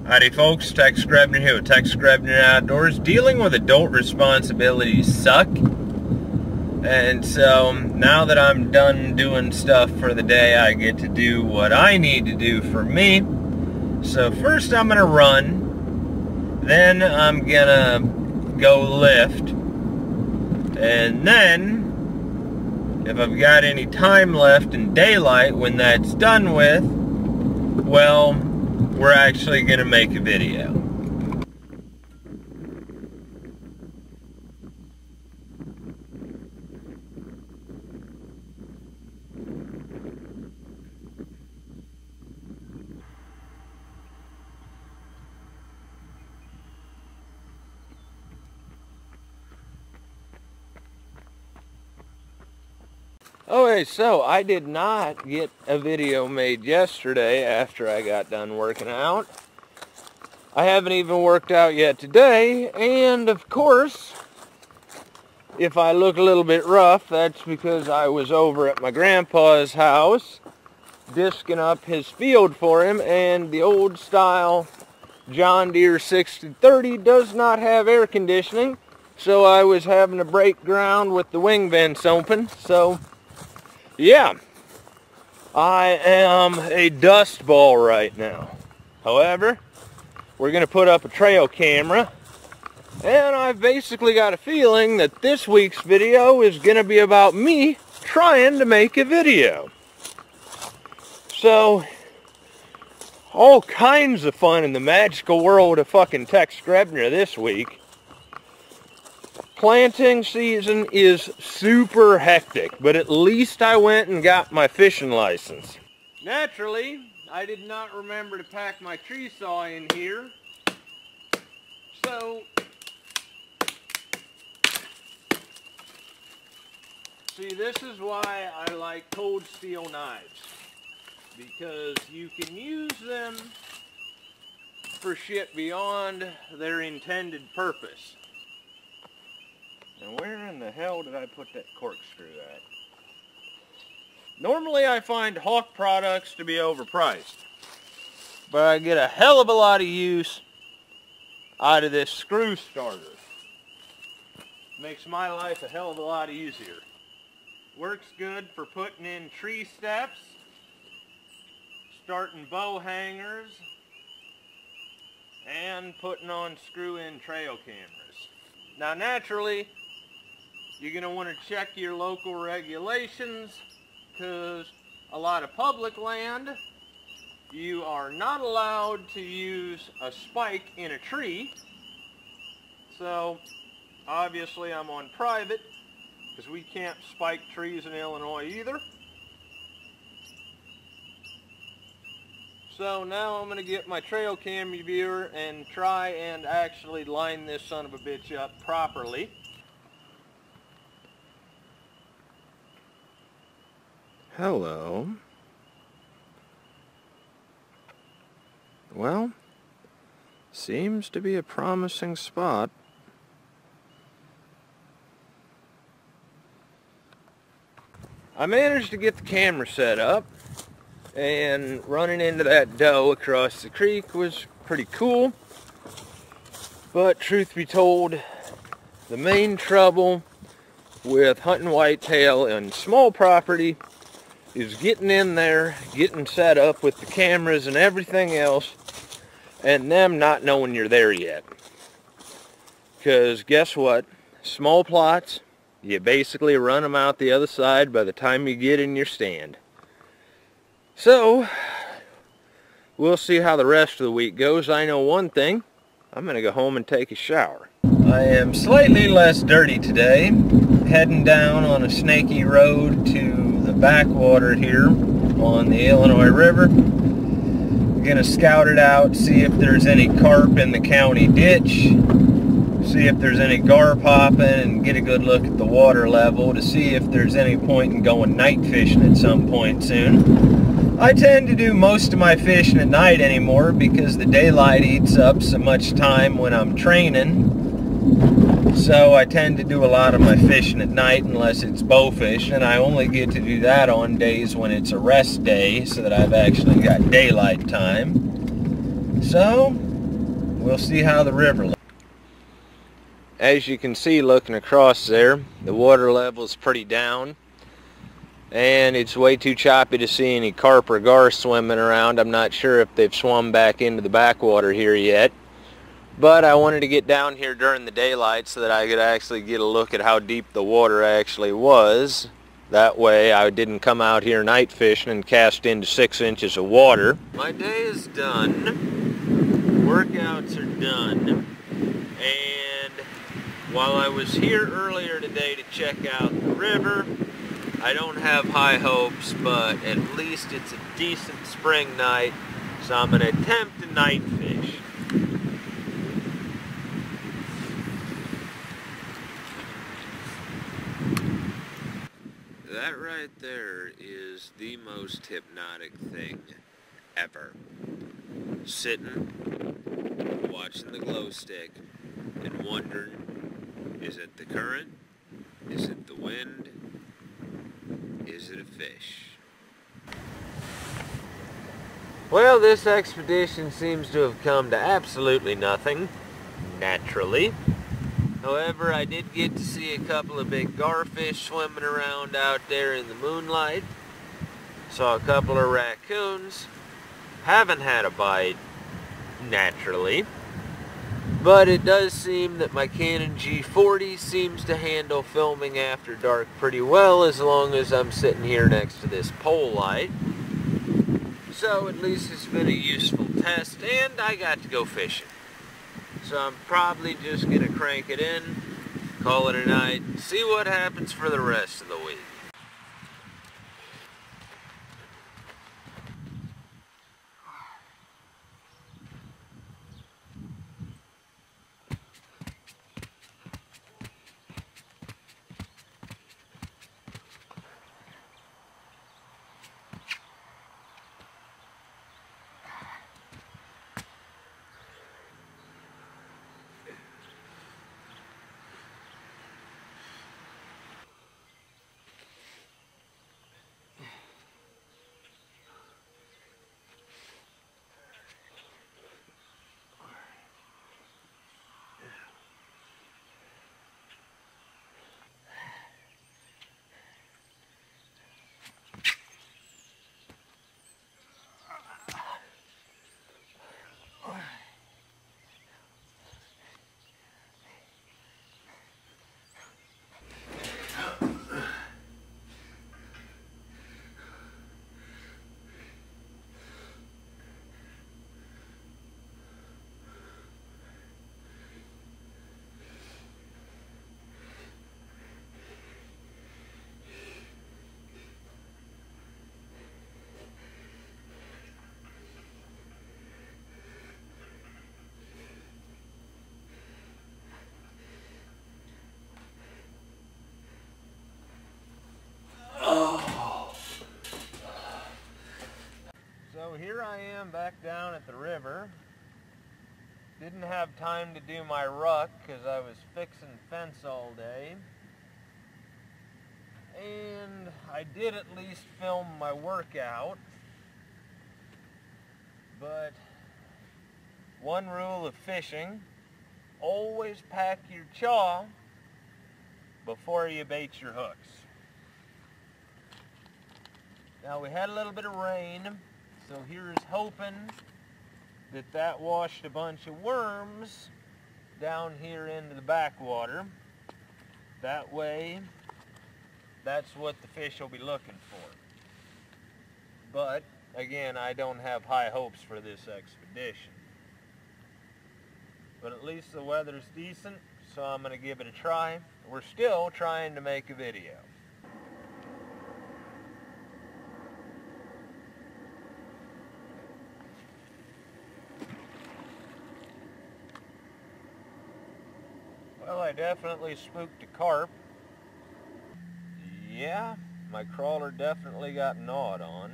Howdy folks, Tex Grebner here with Tex Grebner Outdoors. Dealing with adult responsibilities suck. And so now that I'm done doing stuff for the day, I get to do what I need to do for me. So first I'm gonna run, then I'm gonna go lift, and then if I've got any time left in daylight when that's done with, well, we're actually gonna make a video. Okay, so I did not get a video made yesterday after I got done working out. I haven't even worked out yet today, and of course, if I look a little bit rough, that's because I was over at my grandpa's house disking up his field for him, and the old style John Deere 6030 does not have air conditioning, so I was having to break ground with the wing vents open. So yeah, I am a dust ball right now. However, we're going to put up a trail camera, and I've basically got a feeling that this week's video is going to be about me trying to make a video. So, all kinds of fun in the magical world of fucking Tex Grebner this week. Planting season is super hectic, but at least I went and got my fishing license. Naturally, I did not remember to pack my tree saw in here, so see, this is why I like cold steel knives, because you can use them for shit beyond their intended purpose. And where in the hell did I put that corkscrew at? Normally I find Hawk products to be overpriced, but I get a hell of a lot of use out of this screw starter. Makes my life a hell of a lot easier. Works good for putting in tree steps, starting bow hangers, and putting on screw-in trail cameras. Now naturally, you're going to want to check your local regulations, because a lot of public land, you are not allowed to use a spike in a tree. So obviously I'm on private, because we can't spike trees in Illinois either. So now I'm going to get my trail cam viewer and try and actually line this son of a bitch up properly. Hello. Well, seems to be a promising spot. I managed to get the camera set up, and running into that doe across the creek was pretty cool. But truth be told, the main trouble with hunting whitetail and small property is getting in there, getting set up with the cameras and everything else, and them not knowing you're there yet. Because guess what? Small plots, you basically run them out the other side by the time you get in your stand. So, we'll see how the rest of the week goes. I know one thing, I'm going to go home and take a shower. I am slightly less dirty today, heading down on a snaky road to the backwater here on the Illinois River. We're going to scout it out, see if there's any carp in the county ditch, see if there's any gar popping, and get a good look at the water level to see if there's any point in going night fishing at some point soon. I tend to do most of my fishing at night anymore because the daylight eats up so much time when I'm training. So I tend to do a lot of my fishing at night unless it's bow fishing, and I only get to do that on days when it's a rest day so that I've actually got daylight time. So we'll see how the river looks. As you can see looking across there, the water level is pretty down. And it's way too choppy to see any carp or gar swimming around. I'm not sure if they've swum back into the backwater here yet. But I wanted to get down here during the daylight so that I could actually get a look at how deep the water actually was. That way I didn't come out here night fishing and cast into 6 inches of water. My day is done. Workouts are done. And while I was here earlier today to check out the river, I don't have high hopes, but at least it's a decent spring night, so I'm going to attempt to night fish. That right there is the most hypnotic thing ever. Sitting, watching the glow stick, and wondering, is it the current? Is it the wind? Is it a fish? Well, this expedition seems to have come to absolutely nothing, naturally. However, I did get to see a couple of big garfish swimming around out there in the moonlight. Saw a couple of raccoons. Haven't had a bite, naturally. But it does seem that my Canon G40 seems to handle filming after dark pretty well as long as I'm sitting here next to this pole light. So at least it's been a useful test, and I got to go fishing. So I'm probably just going to crank it in, call it a night, see what happens for the rest of the week. So here I am back down at the river. Didn't have time to do my ruck because I was fixing fence all day. And I did at least film my workout. But one rule of fishing, always pack your chaw before you bait your hooks. Now we had a little bit of rain, so here's hoping that that washed a bunch of worms down here into the backwater. That way, that's what the fish will be looking for. But, again, I don't have high hopes for this expedition. But at least the weather's decent, so I'm going to give it a try. We're still trying to make a video. Well, I definitely spooked a carp. Yeah, my crawler definitely got gnawed on.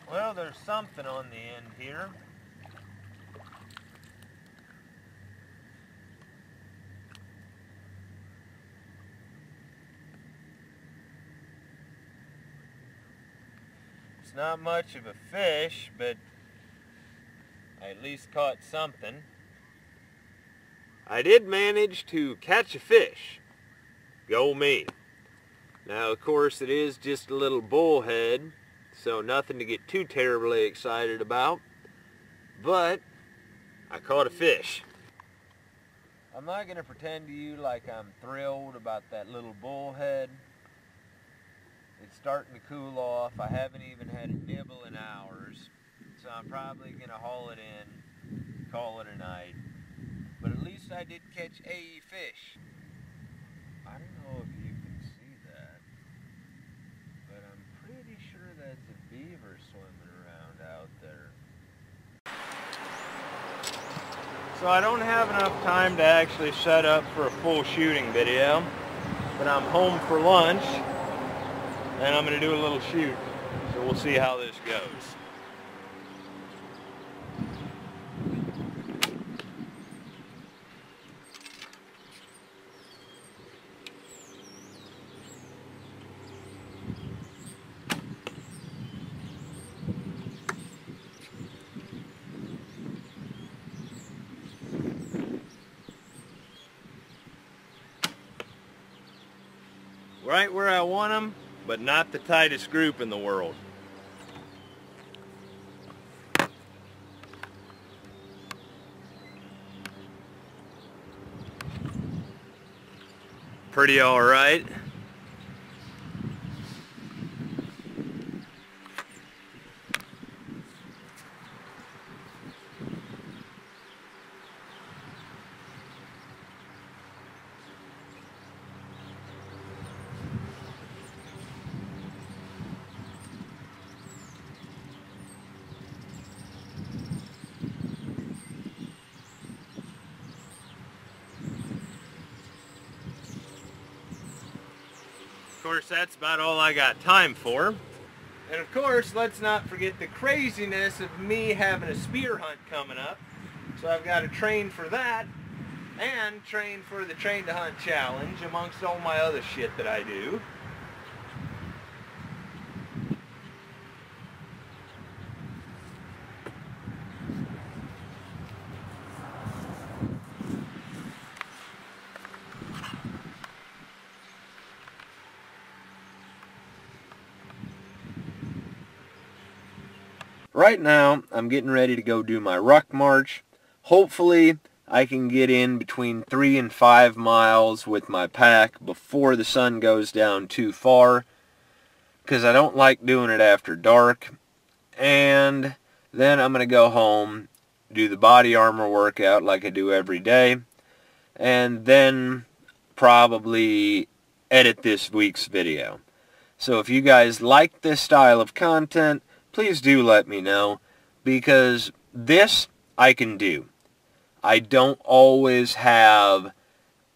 Well, there's something on the end here. It's not much of a fish, but I at least caught something. I did manage to catch a fish. Go me. Now, of course, it is just a little bullhead, so nothing to get too terribly excited about. But I caught a fish. I'm not going to pretend to you like I'm thrilled about that little bullhead. It's starting to cool off. I haven't even had a nibble in hours, so I'm probably going to haul it in, call it a night. But at least I did catch a fish. I don't know if you can see that, but I'm pretty sure that's a beaver swimming around out there. So I don't have enough time to actually set up for a full shooting video, but I'm home for lunch and I'm going to do a little shoot. So we'll see how this goes. Right where I want them, but not the tightest group in the world. Pretty all right. Of course, that's about all I got time for. And of course, let's not forget the craziness of me having a spear hunt coming up. So I've got to train for that and train for the Train to Hunt challenge amongst all my other shit that I do. Right now, I'm getting ready to go do my ruck march. Hopefully, I can get in between 3 and 5 miles with my pack before the sun goes down too far, because I don't like doing it after dark. And then I'm going to go home, do the body armor workout like I do every day, and then probably edit this week's video. So if you guys like this style of content, please do let me know, because this I can do. I don't always have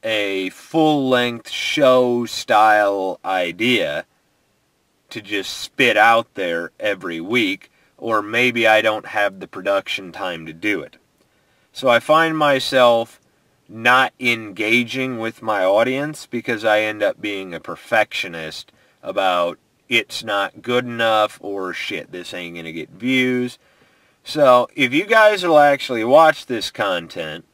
a full-length show-style idea to just spit out there every week, or maybe I don't have the production time to do it. So I find myself not engaging with my audience because I end up being a perfectionist about it's not good enough, or shit, this ain't gonna get views. So if you guys will actually watch this content,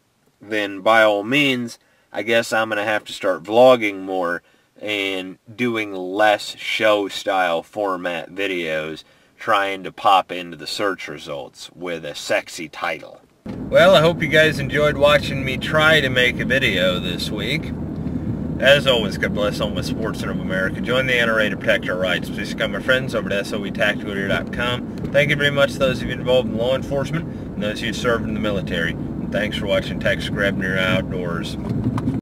then by all means, I guess I'm gonna have to start vlogging more and doing less show style format videos, trying to pop into the search results with a sexy title. Well, I hope you guys enjoyed watching me try to make a video this week. As always, God bless all my sportsmen of America. Join the NRA to protect our rights. Please become my friends over at SOETacticalGear.com. Thank you very much to those of you involved in law enforcement and those of you served in the military. And thanks for watching Tex Grebner Outdoors.